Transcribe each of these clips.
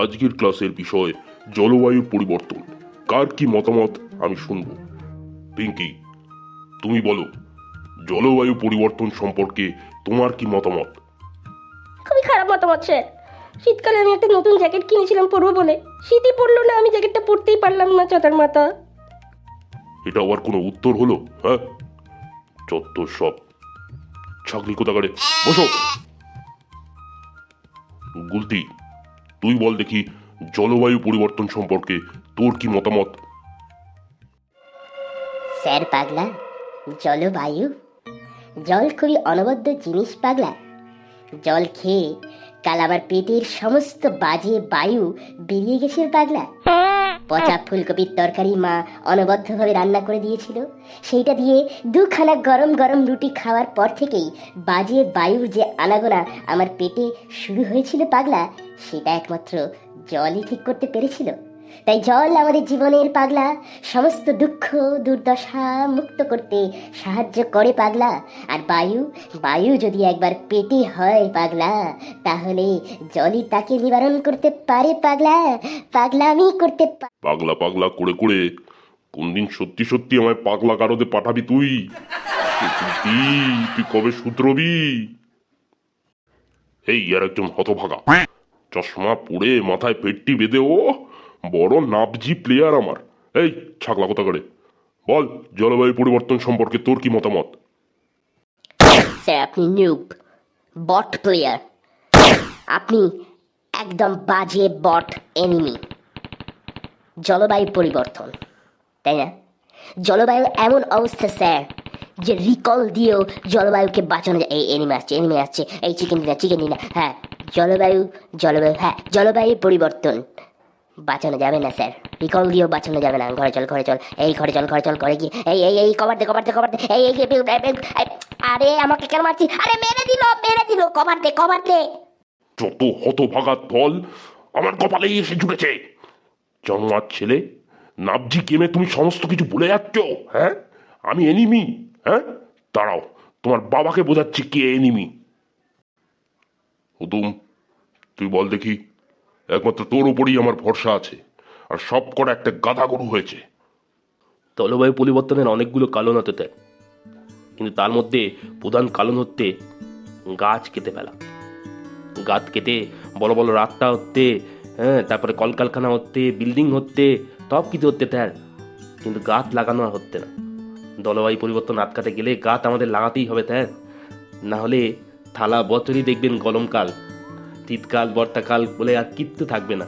আজকের ক্লাসের বিষয় জলবায়ুর পরিবর্তন। কার কি মতামত আমি শুনবো। পিঙ্কি, তুমি বলো, জলবায়ু পরিবর্তন সম্পর্কে তোমার কি মতামত? খুবই খারাপ মতামত স্যার। শীতকালে আমি একটা নতুন জ্যাকেট কিনেছিলাম পরবো বলে, শীতই পড়লো না, আমি জ্যাকেটটা পরতেই পারলাম না। চাতার মাথা। এটা আবার কোনো উত্তর হলো? হ্যাঁ, যত সব ছাগলি কোথাকারে। বসো। গুলতি, তুই বল দেখি, জলবায়ু পরিবর্তন সম্পর্কে তোর কি মতামত? স্যার পাগলা, জলবায়ু, জল খুবই অনবদ্য জিনিস পাগলা। জল খেয়ে কাল আমার পেটের সমস্ত বাজে বায়ু বেরিয়ে গেছে পাগলা। পচা ফুলকপির তরকারি মা অনবদ্যভাবে রান্না করে দিয়েছিল, সেইটা দিয়ে দুখানা গরম গরম রুটি খাওয়ার পর থেকেই বাজে বায়ুর যে আনাগোনা আমার পেটে শুরু হয়েছিল পাগলা, সেটা একমাত্র জলই ঠিক করতে পেরেছিল। তাই জল আমাদের জীবনের পাগলা সমস্ত দুঃখ দুর্দশা মুক্ত করতে সাহায্য করে পাগলা। আর বায়ু, বায়ু যদি একবার পেটে হয় পাগলা, তাহলে জলই তাকে নিবারণ করতে পারে পাগলা। পাগলামি করতে পাগলা পাগলা করে করে কোনদিন সত্যি সত্যি আমায় পাগলা গারদে পাঠাবি তুই? তুই তুই কবে শুধরবি? এই আর একজন হতভাগা, চশমা পরে মাথায় পেটটি বেঁধে, ও বড় নাবজি প্লেয়ার আমার। এই ছাগলা কথা করে বল, জলবায়ু পরিবর্তন সম্পর্কে তোর কি মতামত? স্যার আপনি নিউব, বট প্লেয়ার, আপনি একদম বাজে বট এনিমি। জলবায়ু পরিবর্তন, তাই না? জলবায়ু এমন অবস্থা স্যার যে রিকল দিয়েও জলবায়ুকে বাঁচানো যায়। এই এনিমি আসছে, এই চিকেন ডিনা। হ্যাঁ, জলবায়ু, হ্যাঁ জলবায়ু পরিবর্তন বাঁচানো যাবে না স্যার, রিকল দিয়েও বাঁচানো যাবে না। ঘরে চল, এই ঘরে চল করে গিয়ে এই কভার দে, আরে আমাকে কেন মারছি? আরে মেরে দিল, কভার দে। যত হতভাগা দল আমার কপালেই এসে জুটেছে। জন্মার ছেলে, নাবজি গেমে তুমি সমস্ত কিছু ভুলে যাচ্ছ। হ্যাঁ, আমি এনিমি? হ্যাঁ, দাঁড়াও, তোমার বাবাকে বোঝাচ্ছি কে এনিমি। হুতুম, তুই বল দেখি, একমাত্র তোর উপরেই আমার ভরসা আছে, আর সব কটা একটা গাধা গরু হয়েছে। জলবায়ু পরিবর্তনের অনেকগুলো কারণ হতে দেয়, কিন্তু তার মধ্যে প্রধান কারণ হচ্ছে গাছ কেটে ফেলা। গাছ কেটে বড় বড় রাস্তা হচ্ছে, হ্যাঁ, তারপরে কলকারখানা হচ্ছে, বিল্ডিং হচ্ছে, সব কিছু হচ্ছে স্যার, কিন্তু গাছ লাগানো আর হচ্ছে না। জলবায়ু পরিবর্তন আটকাতে গেলে গাছ আমাদের লাগাতেই হবে স্যার, না হলে থালা বছরই দেখবেন গরমকাল, শীতকাল, বর্ষাকাল বলে আর কিচ্ছু থাকবে না।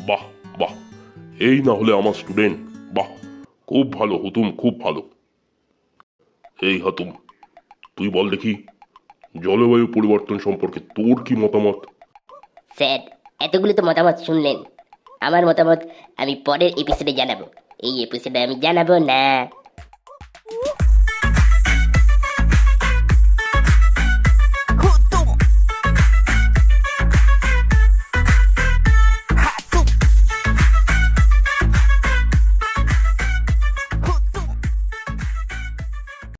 বাহ বাহ, এই না হলে আমার স্টুডেন্ট। বাহ, খুব ভালো হুতুম, খুব ভালো। এই হাতুম, তুই বল দেখি, জলবায়ু পরিবর্তন সম্পর্কে তোর কি মতামত? স্যার এতগুলো তো মতামত শুনলেন, আমার মতামত আমি পরের এপিসোডে জানাবো। এই এপিসোডে আমি জানাবো না।